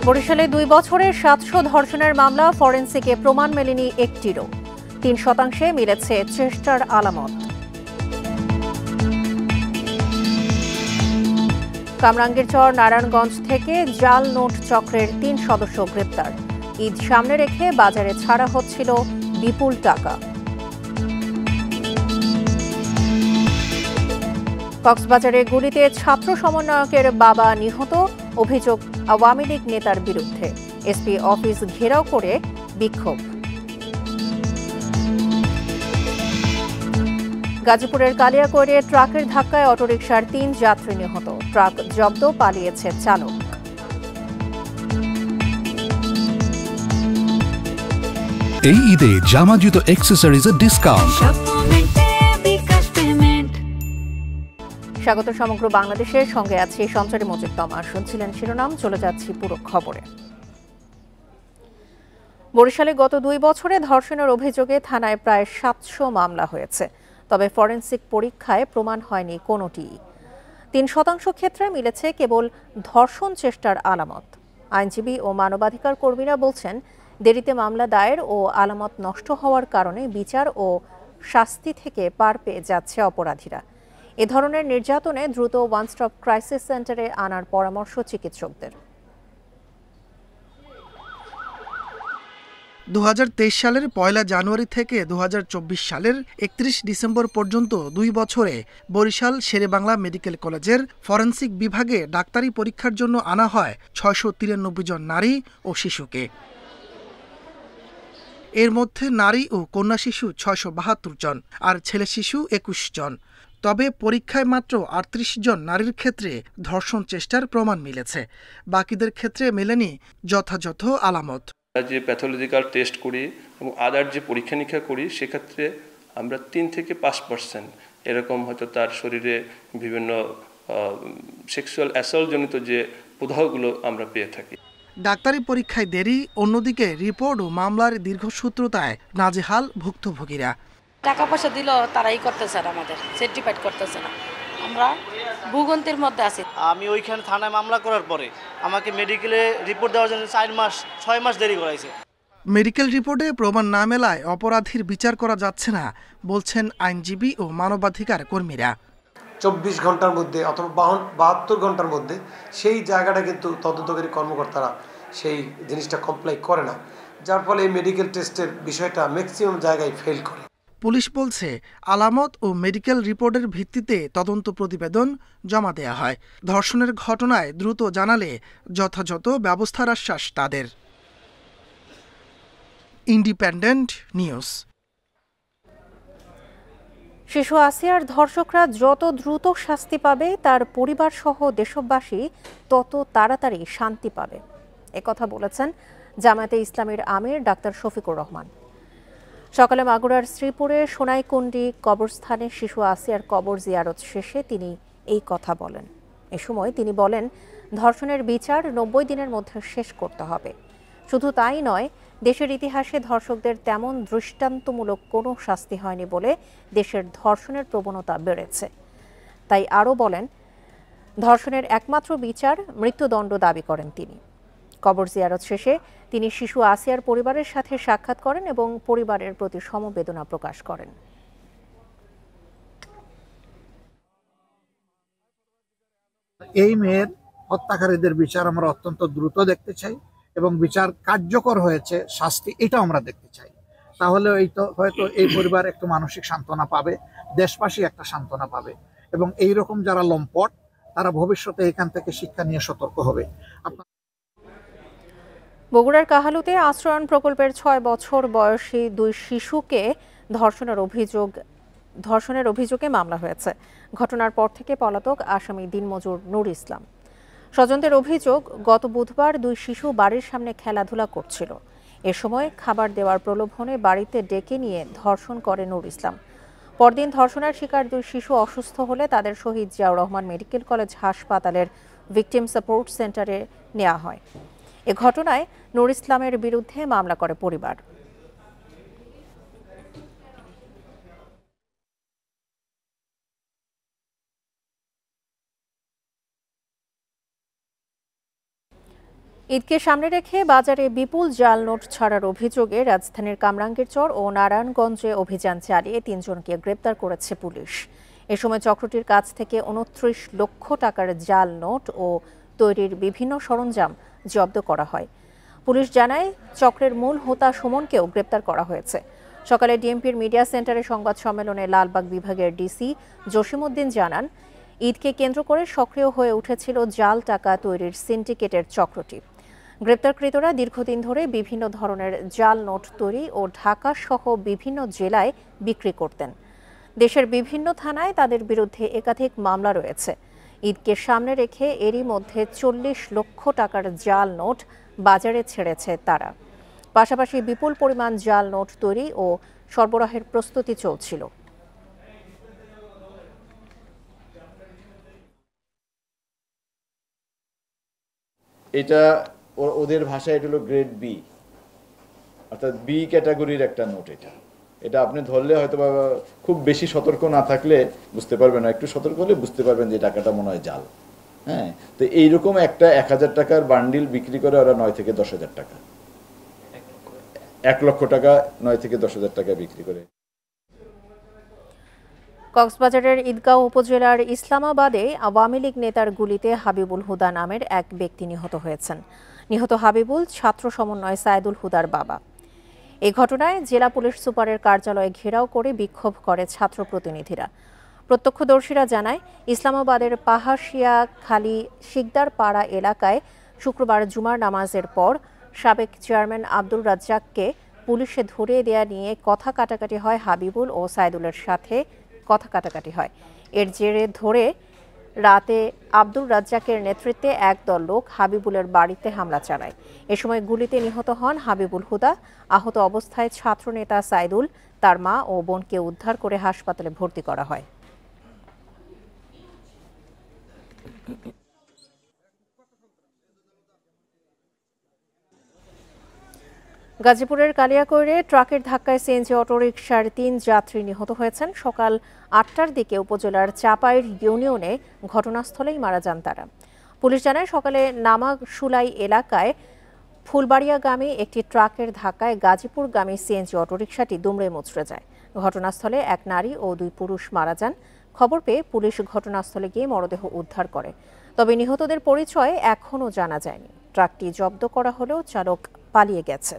বরিশালে 2 বছরে 700 ধর্ষণের মামলা, ফরেনসিকে প্রমাণ মেলেনি একটিরও। 3% মিলেছে চেষ্টার আলামত। কামরাঙ্গীরচর নারায়ণগঞ্জ থেকে জাল নোট চক্রের 3 সদস্য গ্রেপ্তার। ঈদ সামনে রেখে বাজারে ছাড়া হচ্ছিল বিপুল টাকা। কক্সবাজারে গুলিতে ছাত্র সমন্বয়কের বাবা নিহত, অভিযোগ আওয়ামী লীগ নেতার বিরুদ্ধে। এসপি অফিস ঘেরাও করে বিক্ষোভ। গাজীপুরের কালিয়াকৈরে ট্রাকের ধাক্কায় অটোরিকশার 3 যাত্রী নিহত, ট্রাক জব্দ, পালিয়েছে চালক। এই ঈদে জামা জুতো অ্যাক্সেসরিজের ডিসকাউন্ট। স্বাগত সমগ্র বাংলাদেশের সঙ্গে আছি সঞ্চারী মজিদ তমা। শুনছিলেন শিরোনাম, চলে যাচ্ছি পুরো খবরে। বরিশালে গত 2 বছরে ধর্ষণের অভিযোগে থানায় প্রায় 700 মামলা হয়েছে, তবে ফরেনসিক পরীক্ষায় প্রমাণ হয়নি কোনোটিই। 3% ক্ষেত্রে মিলেছে কেবল ধর্ষণ চেষ্টার আলামত। আইনজীবী ও মানবাধিকার কর্মীরা বলছেন, দেরিতে মামলা দায়ের ও আলামত নষ্ট হওয়ার কারণে বিচার ও শাস্তি থেকে পার পেয়ে যাচ্ছে অপরাধীরা। এ ধরনের নির্যাতনে দ্রুত ওয়ান স্টপ ক্রাইসিস সেন্টারে আনার পরামর্শ চিকিৎসকদের। 2023 সালের 1 জানুয়ারি থেকে 2024 সালের 31 ডিসেম্বর পর্যন্ত 2 বছরে বরিশাল শেরেবাংলা মেডিকেল কলেজের ফরেনসিক বিভাগে ডাক্তারি পরীক্ষার জন্য আনা হয় 693 জন নারী ও শিশুকে। এর মধ্যে নারী ও কন্যা শিশু 672 জন আর ছেলে শিশু 21 জন। তবে পরীক্ষায় মাত্র 38 জন নারীর ক্ষেত্রে ধর্ষণ চেষ্টার প্রমাণ মিলেছে, বাকিদের ক্ষেত্রে মেলেনি যথাযথ আলামত। যে প্যাথোলজিক্যাল টেস্ট করি এবং আদার যে পরীক্ষা নিরীক্ষা করি, সেক্ষেত্রে আমরা 3 থেকে 5% এরকম হয়তো তার শরীরে বিভিন্ন সেক্সুয়াল অ্যাসল্ট জনিত যে প্রদাহগুলো আমরা পেয়ে থাকি। ডাক্তারি পরীক্ষায় দেরি, অন্যদিকে রিপোর্ট ও মামলার দীর্ঘসূত্রতায় নাজেহাল ভুক্তভোগীরা। টাকা পয়সা দিল তারাই করতেছে না, আমাদের সার্টিফাইড করতেছে না, আমরা ভূগন্তের মধ্যে আছি। আমি ওইখানে থানায় মামলা করার পরে আমাকে মেডিকেলে রিপোর্ট দেওয়ার জন্য 6 মাস দেরি করাইছে। মেডিকেল রিপোর্টে প্রমাণ না মেলায় অপরাধীর বিচার করা যাচ্ছে না বলছেন আইনজীবী ও মানবাধিকার কর্মীরা। 24 ঘন্টার মধ্যে অথবা 72 ঘন্টার মধ্যে সেই জায়গাটা কিন্তু তদন্তকারী কর্মকর্তারা সেই জিনিসটা কমপ্লাই করে না, যার ফলে এই মেডিকেল টেস্টের বিষয়টা ম্যাক্সিমাম জায়গায় ফেল করে। পুলিশ বলছে, আলামত ও মেডিকেল রিপোর্টের ভিত্তিতে তদন্ত প্রতিবেদন জমা দেয়া হয়। ধর্ষণের ঘটনায় দ্রুত জানালে যথাযথ ব্যবস্থার আশ্বাস তাদের। Independent news. শিশু আসিয়ার ধর্ষকরা যত দ্রুত শাস্তি পাবে, তার পরিবার সহ দেশবাসী তত তাড়াতাড়ি শান্তি পাবে, একথা বলেছেন জামায়াতে ইসলামীর আমির ডাক্তার শফিকুর রহমান। সকালে মাগুরার শ্রীপুরে সোনাইকুণ্ডি কবরস্থানে শিশু আসিয়ার কবর জিয়ারত শেষে তিনি এই কথা বলেন। এ সময় তিনি বলেন, ধর্ষণের বিচার 90 দিনের মধ্যে শেষ করতে হবে। শুধু তাই নয়, দেশের ইতিহাসে ধর্ষকদের তেমন দৃষ্টান্তমূলক কোনো শাস্তি হয়নি বলে দেশের ধর্ষণের প্রবণতা বেড়েছে। তাই আরও বলেন, ধর্ষণের একমাত্র বিচার মৃত্যুদণ্ড দাবি করেন তিনি। কবর জিয়ারত শেষে তিনি শিশু আসিয়ার পরিবারের সাথে সাক্ষাৎ করেন এবং পরিবারের প্রতি সমবেদনা প্রকাশ করেন। এই মেয়ের হত্যাকারীদের বিচার আমরা অত্যন্ত দ্রুত দেখতে চাই এবং বিচার কার্যকর হয়েছে, শাস্তি, এটা আমরা দেখতে চাই। তাহলে হয়তো এই পরিবার একটু মানসিক সান্ত্বনা পাবে, দেশবাসী একটা সান্ত্বনা পাবে এবং এইরকম যারা লম্পট তারা ভবিষ্যতে এখান থেকে শিক্ষা নিয়ে সতর্ক হবে। বগুড়ার কাহালুতে আশ্রয়ণ প্রকল্পের 6 বছর বয়সী 2 শিশুকে ধর্ষণের অভিযোগে মামলা হয়েছে। ঘটনার পর থেকে পলাতক আসামি দিনমজুর নূর ইসলাম। স্বজনদের অভিযোগ, গত বুধবার 2 শিশু বাড়ির সামনে খেলাধুলা করছিল। এ সময় খাবার দেওয়ার প্রলোভনে বাড়িতে ডেকে নিয়ে ধর্ষণ করে নূর ইসলাম। পরদিন ধর্ষণের শিকার 2 শিশু অসুস্থ হলে তাদের শহীদ জিয়াউর রহমান মেডিকেল কলেজ হাসপাতালের ভিকটিম সাপোর্ট সেন্টারে নেওয়া হয়। এ ঘটনায় নূর ইসলামের বিরুদ্ধে মামলা করে পরিবার। ঈদকে সামনে রেখে বাজারে বিপুল জাল নোট ছাড়ার অভিযোগে রাজধানীর কামরাঙ্গীরচর ও নারায়ণগঞ্জে অভিযান চালিয়ে ৩ জনকে গ্রেপ্তার করেছে পুলিশ। এ সময় চক্রটির কাছ থেকে ২৯ লক্ষ টাকার জাল নোট ও তৈরির বিভিন্ন সরঞ্জাম জব্দ করা হয়। পুলিশ জানায় চক্রের মূল হোতা সুমনকেও গ্রেপ্তার করা হয়েছে। সকালে ডিএমপির মিডিয়া সেন্টারে সংবাদ সম্মেলনে লালবাগ বিভাগের ডিসি জসিমউদ্দিন জানান, ঈদকে কেন্দ্র করে সক্রিয় হয়ে উঠেছিল জাল টাকা তৈরির সিন্ডিকেটের চক্রটি। গ্রেপ্তারকৃতরা দীর্ঘদিন ধরে বিভিন্ন ধরনের জাল নোট তৈরি ও ঢাকা সহ বিভিন্ন জেলায় বিক্রি করতেন। দেশের বিভিন্ন থানায় তাদের বিরুদ্ধে একাধিক মামলা রয়েছে। ঈদকে সামনে রেখে এরই মধ্যে ৪০ লক্ষ টাকার জাল নোট বাজারে ছেড়েছে তারা। পাশাপাশি বিপুল পরিমাণ জাল নোট তৈরি ও সরবরাহের প্রস্তুতি চলছিল। এটা ওদের ভাষায় এটা হলো গ্রেড বি, অর্থাৎ বি ক্যাটাগরির একটা নোট। এটা আপনি ধরলে হয়তো বা খুব বেশি সতর্ক না থাকলে বুঝতে পারবেন না, একটু সতর্ক হলে বুঝতে পারবেন যে টাকাটা মনে হয় জাল। হ্যাঁ, তো এইরকম একটা ১,০০০ টাকার বান্ডিল বিক্রি করে ওরা ৯ থেকে ১০,০০০ টাকা, ১ লক্ষ টাকা ৯ থেকে ১০,০০০ টাকা বিক্রি করে। কক্সবাজারের ঈদগাঁও উপজেলার ইসলামাবাদে আওয়ামী লীগ নেতার গুলিতে হাবিবুল হুদা নামের এক ব্যক্তি নিহত হয়েছেন। নিহত হাবিবুল ছাত্র সমন্বয় সাইদুল হুদার বাবা। এই ঘটনায় জেলা পুলিশ সুপারের কার্যালয়ে ঘেরাও করে বিক্ষোভ করে ছাত্র প্রতিনিধিরা। প্রত্যক্ষদর্শীরা জানায়, ইসলামাবাদের পাহাশিয়া খালি শিকদার পাড়া এলাকায় শুক্রবার জুমার নামাজের পর সাবেক চেয়ারম্যান আব্দুর রাজ্জাককে পুলিশে ধরিয়ে দেয়া নিয়ে কথা কাটাকাটি হয়। হাবিবুল ও সাইদুলের সাথে কথা কাটাকাটি হয়। এর জেরে ধরে রাতে আব্দুর রাজ্জাকের নেতৃত্বে একদল লোক হাবিবুলের বাড়িতে হামলা চালায়। এ সময় গুলিতে নিহত হন হাবিবুল হুদা। আহত অবস্থায় ছাত্রনেতা সাইদুল, তার মা ও বোনকে উদ্ধার করে হাসপাতালে ভর্তি করা হয়। গাজীপুরের কালিয়াকৈরে ট্রাকের ধাক্কায় সিএনজি অটোরিকশার ৩ যাত্রী নিহত হয়েছেন। সকাল ৮টার দিকে উপজেলার চাপাইর ইউনিয়নে ঘটনাস্থলেই মারা যান তারা। পুলিশ জানায়, সকালে নামাশুলাই এলাকায় ফুলবাড়িয়াগামী একটি ট্রাকের ধাক্কায় গাজীপুরগামী সিএনজি অটোরিকশাটি দুমড়ে মুচড়ে যায়। ঘটনাস্থলে এক নারী ও ২ পুরুষ মারা যান। খবর পেয়ে পুলিশ ঘটনাস্থলে গিয়ে মরদেহ উদ্ধার করে। তবে নিহতদের পরিচয় এখনও জানা যায়নি। ট্রাকটি জব্দ করা হলেও চালক পালিয়ে গেছে।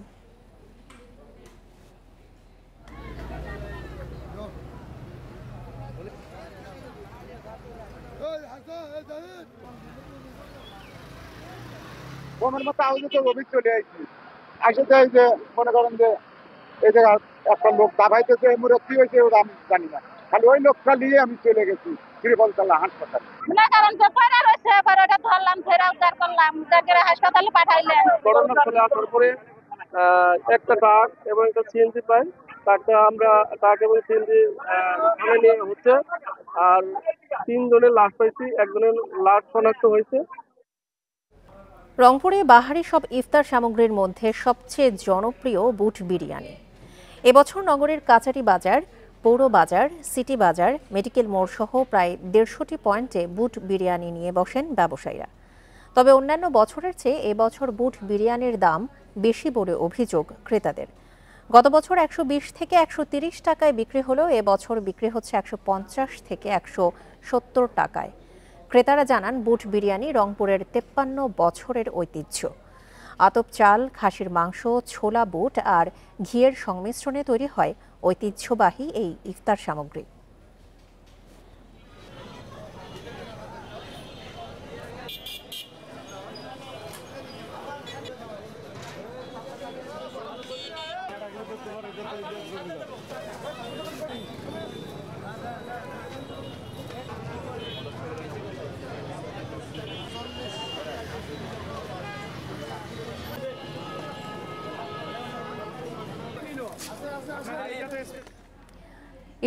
মনের মতো আউজ তো অভিযোগ চলে আসছি, আসে যাই যে মনে করেন যে এই জায়গা একটা লোক দাবাইতেছে, মুরে কি হয়েছে ওরা আমি জানি না, খালি ওই লোকটা নিয়ে আমি চলে গেছি শ্রীফলতলা হাসপাতাল। মনে করেন যে পড়া রয়েছে, এবার ওটা ধরলাম, ফেরা উদ্ধার করলাম, উদ্ধার করে হাসপাতালে পাঠাইলেন। ঘটনাস্থলে আসার পরে একটা ট্রাক এবং একটা সিএনজি পাই, ট্রাক এবং সিএনজি থানায় নিয়ে হচ্ছে। আর ৩ জনের লাশ পাইছি, একজনের লাশ শনাক্ত হয়েছে। রংপুরে বাহারি সব ইফতার সামগ্রীর মধ্যে সবচেয়ে জনপ্রিয় বুট বিরিয়ানি। এবছর নগরের কাচারি বাজার, পৌর বাজার, সিটি বাজার, মেডিকেল মোড় সহ প্রায় ১৫০টি পয়েন্টে বুট বিরিয়ানি নিয়ে বসেন ব্যবসায়ীরা। তবে অন্যান্য বছরের চেয়ে এবছর বুট বিরিয়ানির দাম বেশি বলে অভিযোগ ক্রেতাদের। গত বছর ১২০ থেকে ১৩০ টাকায় বিক্রি হলেও এবছর বিক্রি হচ্ছে ১৫০ থেকে ১৭০ টাকায়। ক্রেতারা জানান, বুট বিরিয়ানি রংপুরের ৫৩ বছরের ঐতিহ্য। আতপ চাল, খাসির মাংস, ছোলা বুট আর ঘিয়ের সংমিশ্রণে তৈরি হয় ঐতিহ্যবাহী এই ইফতার সামগ্রী।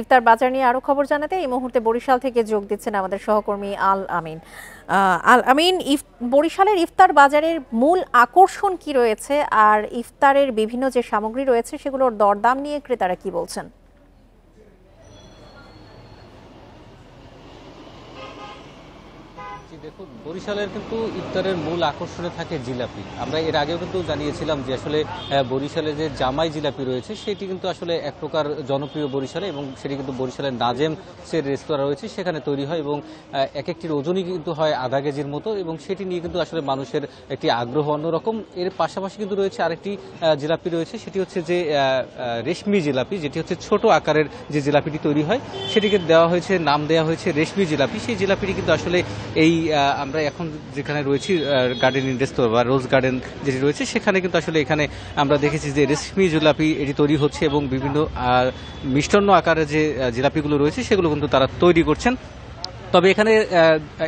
ইফতার বাজার নিয়ে আরো খবর জানাতে এই মুহূর্তে বরিশাল থেকে যোগ দিচ্ছেন আমাদের সহকর্মী আল আমিন। বরিশালের ইফতার বাজারের মূল আকর্ষণ কি রয়েছে, আর ইফতারের বিভিন্ন যে সামগ্রী রয়েছে সেগুলোর দরদাম নিয়ে ক্রেতারা কি বলছেন? দেখুন, বরিশালের কিন্তু ইফতারের মূল আকর্ষণে থাকে জিলাপি। আমরা এর আগেও কিন্তু জানিয়েছিলাম যে আসলে বরিশালে যে জামাই জিলাপি রয়েছে সেটি কিন্তু আসলে এক প্রকার জনপ্রিয় বরিশালে, এবং সেটি কিন্তু বরিশালের নাজেম সে রেস্তোরাঁ রয়েছে সেখানে তৈরি হয়, এবং এক একটির ওজনই কিন্তু হয় আধা কেজির মতো, এবং সেটি নিয়ে কিন্তু আসলে মানুষের একটি আগ্রহ অন্যরকম। এর পাশাপাশি কিন্তু রয়েছে আরেকটি জিলাপি রয়েছে, সেটি হচ্ছে যে রেশমি জিলাপি, যেটি হচ্ছে ছোট আকারের যে জিলাপিটি তৈরি হয় সেটিকে দেওয়া হয়েছে, নাম দেওয়া হয়েছে রেশমি জিলাপি। সেই জিলাপিটি কিন্তু আসলে এই আমরা এখন যেখানে রয়েছি গার্ডেন রেস্তোরাঁ বা রোজ গার্ডেন যেটি রয়েছে সেখানে কিন্তু আসলে এখানে আমরা দেখেছি যে রেশমি জিলাপি এটি তৈরি হচ্ছে, এবং বিভিন্ন মিষ্টান্ন আকারের যে জিলাপিগুলো রয়েছে সেগুলো কিন্তু তারা তৈরি করছেন। তবে এখানে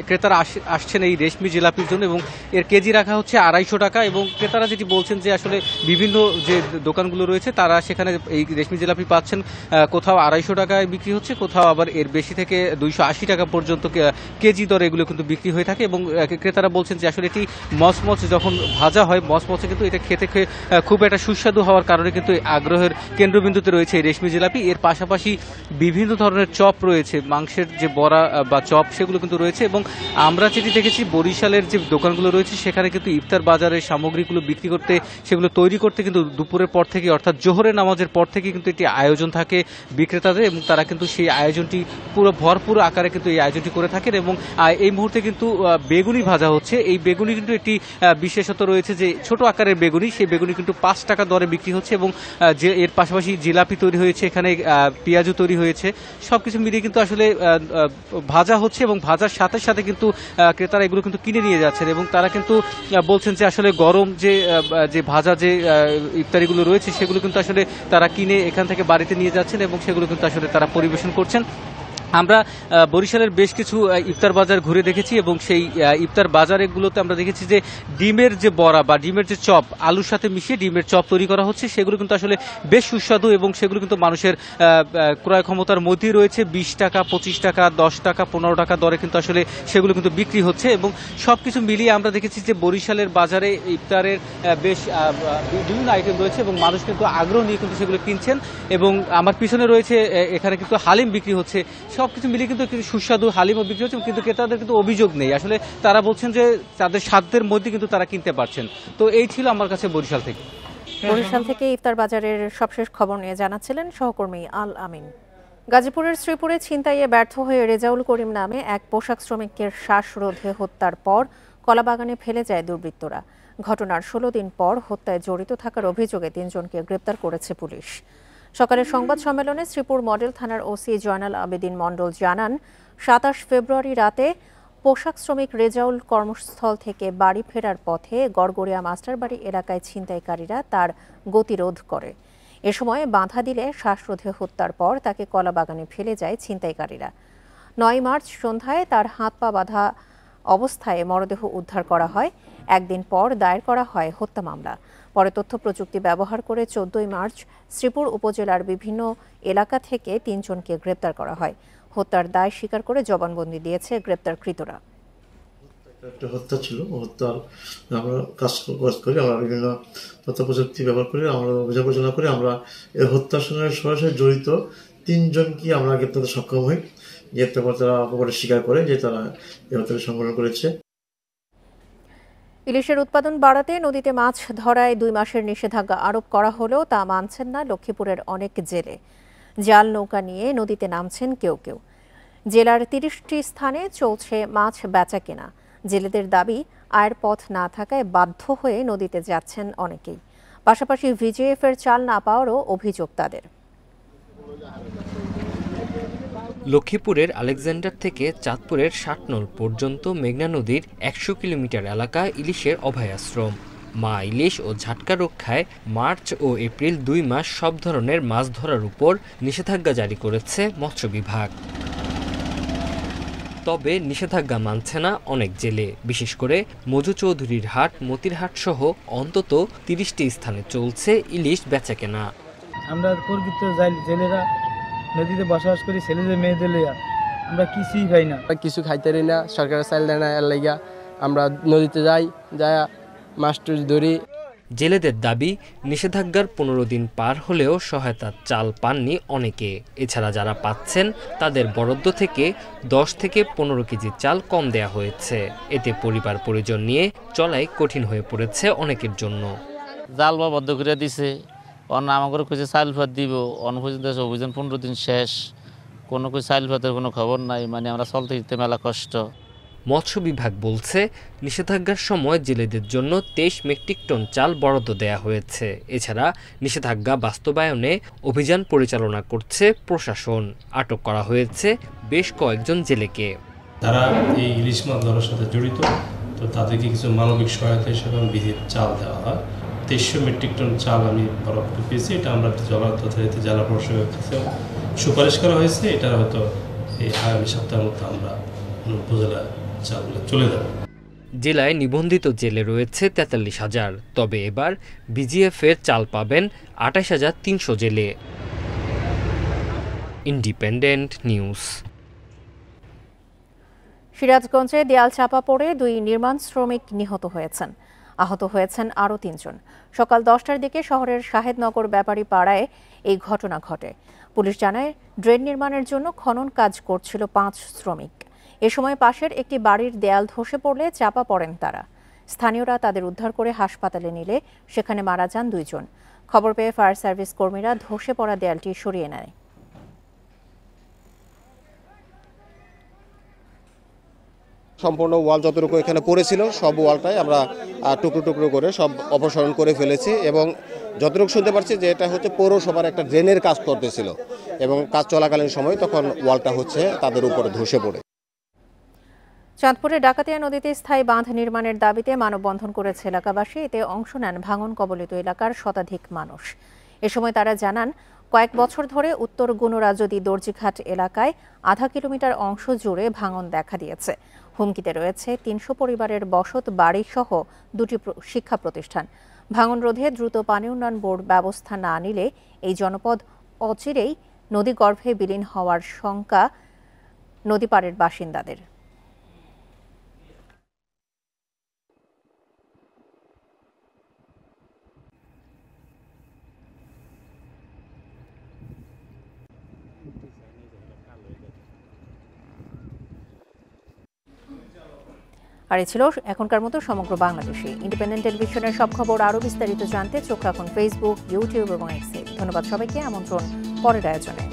ক্রেতারা আসছেন এই রেশমি জিলাপির জন্য, এবং এর কেজি রাখা হচ্ছে 250 টাকা, এবং ক্রেতারা যেটি বলছেন যে আসলে বিভিন্ন যে দোকানগুলো রয়েছে তারা সেখানে এই রেশমি জিলাপি পাচ্ছেন কোথাও 250 টাকায় বিক্রি হচ্ছে, কোথাও আবার এর বেশি থেকে 280 টাকা পর্যন্ত কেজি দরে এগুলো কিন্তু বিক্রি হয়ে থাকে। এবং ক্রেতারা বলছেন যে আসলে এটি মচমচ যখন ভাজা হয় মচমচে কিন্তু এটা খেতে খুব একটা সুস্বাদু হওয়ার কারণে কিন্তু আগ্রহের কেন্দ্রবিন্দুতে রয়েছে এই রেশমি জিলাপি। এর পাশাপাশি বিভিন্ন ধরনের চপ রয়েছে, মাংসের যে বড়া বা চপ সেগুলো কিন্তু রয়েছে। এবং আমরা যেটি দেখেছি বরিশালের যে দোকানগুলো রয়েছে সেখানে কিন্তু ইফতার বাজারের সামগ্রীগুলো বিক্রি করতে, সেগুলো তৈরি করতে কিন্তু দুপুরের পর থেকে অর্থাৎ জোহরের নামাজের পর থেকে কিন্তু এটি আয়োজন থাকে বিক্রেতাদের, এবং তারা কিন্তু সেই আয়োজনটি পুরো ভরপুর আকারে কিন্তু এই আয়োজনটি করে থাকেন। এবং এই মুহূর্তে কিন্তু বেগুনি ভাজা হচ্ছে। এই বেগুনি কিন্তু একটি বিশেষত্ব রয়েছে যে ছোট আকারের বেগুনি, সেই বেগুনি কিন্তু 5 টাকা দরে বিক্রি হচ্ছে, এবং যে এর পাশাপাশি জিলাপি তৈরি হয়েছে, এখানে পেঁয়াজু তৈরি হয়েছে, সবকিছু মিলিয়ে কিন্তু আসলে ভাজা হচ্ছে, এবং ভাজার সাথে সাথে কিন্তু ক্রেতারা এগুলো কিন্তু কিনে নিয়ে যাচ্ছেন। এবং তারা কিন্তু বলছেন যে আসলে গরম যে ভাজা যে ইফতারিগুলো রয়েছে সেগুলো কিন্তু আসলে তারা কিনে এখান থেকে বাড়িতে নিয়ে যাচ্ছেন, এবং সেগুলো কিন্তু আসলে তারা পরিবেশন করছেন। আমরা বরিশালের বেশ কিছু ইফতার বাজার ঘুরে দেখেছি, এবং সেই ইফতার বাজারগুলোতে আমরা দেখেছি যে ডিমের যে বড়া বা ডিমের যে চপ আলুর সাথে মিশিয়ে ডিমের চপ তৈরি করা হচ্ছে, সেগুলো কিন্তু আসলে বেশ সুস্বাদু, এবং সেগুলো কিন্তু মানুষের ক্রয় ক্ষমতার মধ্যেই রয়েছে। 20 টাকা, 25 টাকা, 10 টাকা, 15 টাকা দরে কিন্তু আসলে সেগুলো কিন্তু বিক্রি হচ্ছে। এবং সবকিছু মিলিয়ে আমরা দেখেছি যে বরিশালের বাজারে ইফতারের বেশ বিভিন্ন আইটেম রয়েছে, এবং মানুষ কিন্তু আগ্রহ নিয়ে কিন্তু সেগুলো কিনছেন। এবং আমার পিছনে রয়েছে এখানে কিন্তু হালিম বিক্রি হচ্ছে। সবকিছু মিলিয়ে কিন্তু সুস্বাদু হালিমও বিক্রি হচ্ছে, কিন্তু ক্রেতাদের কিন্তু অভিযোগ নেই, আসলে তারা বলছেন যে তাদের সাধ্যের মধ্যে কিন্তু তারা কিনতে পারছেন। তো এই ছিল আমার কাছে বরিশাল থেকে। বরিশাল থেকে ইফতার বাজারের সবশেষ খবর নিয়ে জানাচ্ছিলেন সহকর্মী আল আমিন। গাজীপুরের শ্রীপুরে ছিনতাইয়ে ব্যর্থ হয়ে রেজাউল করিম নামে এক পোশাক শ্রমিকের শ্বাসরোধে হত্যার পর কলাবাগানে ফেলে যায় দুর্বৃত্তরা। ঘটনার 16 দিন পর হত্যায় জড়িত থাকার অভিযোগে 3 জনকে গ্রেপ্তার করেছে পুলিশ। সকালের সংবাদ সম্মেলনে শ্রীপুর মডেল থানার ওসি জয়নাল আবেদিন মণ্ডল জানান, 27 ফেব্রুয়ারি রাতে পোশাক শ্রমিক রেজাউল কর্মস্থল থেকে বাড়ি ফেরার পথে গড়গড়িয়া মাস্টারবাড়ি এলাকায় ছিনতাইকারীরা তার গতিরোধ করে। এ সময় বাধা দিলে শ্বাসরোধে হত্যার পর তাকে কলাবাগানে ফেলে যায় ছিনতাইকারীরা। 9 মার্চ সন্ধ্যায় তার হাত পা বাঁধা অবস্থায় মরদেহ উদ্ধার করা হয়। একদিন পর দায়ের করা হয় হত্যা মামলা। পরে তথ্য প্রযুক্তি ব্যবহার করে 14 মার্চ শ্রীপুর উপজেলার বিভিন্ন এলাকা থেকে 3 জনকে গ্রেপ্তার করা হয়। হত্যার দায় স্বীকার করে জবানবন্দি দিয়েছে গ্রেপ্তারকৃতরা। একটা হত্যা ছিল, হত্যার আমরা কাজ করি, আমরা বিভিন্ন তথ্য প্রযুক্তি ব্যবহার করে আমরা অভিযোগ পরিচালনা করে আমরা এই হত্যার সঙ্গে সরাসরি জড়িত 3 জনকে আমরা গ্রেপ্তার করতে সক্ষম হই। গ্রেপ্তার করে তারা অপরাধ স্বীকার করে যে তারা এই হত্যাকে সংঘটন করেছে। ইলিশের উৎপাদন বাড়াতে নদীতে মাছ ধরায় 2 মাসের নিষেধাজ্ঞা আরোপ করা হলেও তা মানছেন না লক্ষ্মীপুরের অনেক জেলে। জাল নৌকা নিয়ে নদীতে নামছেন কেউ কেউ। জেলার 30টি স্থানে চলছে মাছ বেচা কেনা। জেলেদের দাবি, আয়ের পথ না থাকায় বাধ্য হয়ে নদীতে যাচ্ছেন অনেকেই। পাশাপাশি ভিজিএফের চাল না পাওয়ারও অভিযোগ তাদের। লক্ষ্মীপুরের আলেকজান্ডার থেকে চাঁদপুরের 60 নল পর্যন্ত মেঘনা নদীর 100 কিলোমিটার এলাকা ইলিশের অভয়াশ্রম। মা ইলিশ ও ঝাটকা রক্ষায় মার্চ ও এপ্রিল 2 মাস সব ধরনের মাছ ধরার উপর নিষেধাজ্ঞা জারি করেছে মৎস্য বিভাগ। তবে নিষেধাজ্ঞা মানছে না অনেক জেলে, বিশেষ করে মধু চৌধুরীর হাট, মতিরহাট সহ অন্তত 30টি স্থানে চলছে ইলিশ বেচাকেনা। আমরা প্রকৃত জেলেরা নদীতে বসবাস করি, ছেলেদের মেয়েদের লইয়া আমরা কিছুই পাই না, কিছু খাইতে পারি না, সরকারের চাল দেয় না, এর লাইগা আমরা নদীতে যাই, যা মাছ টুস ধরি। জেলেদের দাবি, নিষেধাজ্ঞার 15 দিন পার হলেও সহায়তার চাল পাননি অনেকে। এছাড়া যারা পাচ্ছেন তাদের বরাদ্দ থেকে 10 থেকে 15 কেজি চাল কম দেয়া হয়েছে। এতে পরিবার পরিজন নিয়ে চলাই কঠিন হয়ে পড়েছে অনেকের জন্য। জাল বা বদ্ধ করে দিছে, অন্য আমাকে খুঁজে চাল ভাত দিব, অন্য পর্যন্ত অভিযান 15 দিন শেষ, কোনো চাল ভাতের কোনো খবর নাই। মানে আমরা চলতে দিতে মেলা কষ্ট। মৎস্য বিভাগ বলছে, নিষেধাজ্ঞার সময় জেলেদের জন্য 23 মেট্রিক টন চাল বরাদ্দ দেয়া হয়েছে। এছাড়া নিষেধাজ্ঞা বাস্তবায়নে অভিযান পরিচালনা করছে প্রশাসন। আটক করা হয়েছে বেশ কয়েকজন জেলেকে। তারা এই ইলিশ মাছ ধরার সাথে জড়িত, তো তাদেরকে কিছু মানবিক সহায়তা হিসেবে বিধির চাল দেওয়া হয়। 2300 মেট্রিক টন চাল আমি বরাদ্দ পেয়েছি। এটা আমরা যথারীতি জেলা প্রশাসকের কাছে সুপারিশ করা হয়েছে। এটা হয়তো এই আগামী সপ্তাহের মধ্যে আমরা উপজেলা চালগুলো চলে যাবে। জেলায় নিবন্ধিত জেলে রয়েছে 43,000, তবে এবার বিজিএফ এর চাল পাবেন 28,300 জেলে। Independent news. সিরাজগঞ্জে দেয়াল চাপা পড়ে 2 নির্মাণ শ্রমিক নিহত হয়েছেন। আহত হয়েছেন আরও 3 জন। সকাল 10টার দিকে শহরের শাহেদনগর ব্যাপারী পাড়ায় এই ঘটনা ঘটে। পুলিশ জানায়, ড্রেন নির্মাণের জন্য খনন কাজ করছিল 5 শ্রমিক। এ সময় পাশের একটি বাড়ির দেয়াল ধসে পড়লে চাপা পড়েন তারা। স্থানীয়রা তাদের উদ্ধার করে হাসপাতালে নিলে সেখানে মারা যান 2 জন। খবর পেয়ে ফায়ার সার্ভিস কর্মীরা ধসে পড়া দেয়ালটি সরিয়ে নেয়। সম্পূর্ণ ওয়াল যতটুকু এখানে পড়েছিল সব ওয়ালটাই আমরা টুকরো টুকরো করে সব অপসারণ করে ফেলেছি এবং যতটুকু শুনতে পারছি যে এটা হচ্ছে পৌরসভার একটা ড্রেনের কাজ করতেছিল এবং কাজ চলাকালীন সময় তখন ওয়ালটা হচ্ছে তাদের উপরে ধসে পড়ে। চাঁদপুরে ডাকাতিয়া নদীতে স্থায়ী বাঁধ নির্মাণের দাবিতে মানববন্ধন করেছে এলাকাবাসী। এতে অংশ নেন ভাঙন কবলিত এলাকার শতাধিক মানুষ। এ সময় তারা জানান, কয়েক বছর ধরে উত্তর গুণরাজদী দর্জিঘাট এলাকায় আধা কিলোমিটার অংশ জুড়ে ভাঙন দেখা দিয়েছে। হুমকিতে রয়েছে 300 পরিবারের বসত বাড়ি সহ 2টি শিক্ষা প্রতিষ্ঠান। ভাঙন রোধে দ্রুত পানি উন্নয়ন বোর্ড ব্যবস্থা না নিলে এই জনপদ অচিরেই নদীগর্ভে বিলীন হওয়ার শঙ্কা নদী পাড়ের বাসিন্দাদের। আর এই ছিল এখনকার মতো সমগ্র বাংলাদেশে ইন্ডিপেন্ডেন্ট টেলিভিশনের সব খবর আরও বিস্তারিত জানতে চোখ রাখুন ফেসবুক, ইউটিউব এবং এক্সে। ধন্যবাদ সবাইকে। আমন্ত্রণ পরের আয়োজনে।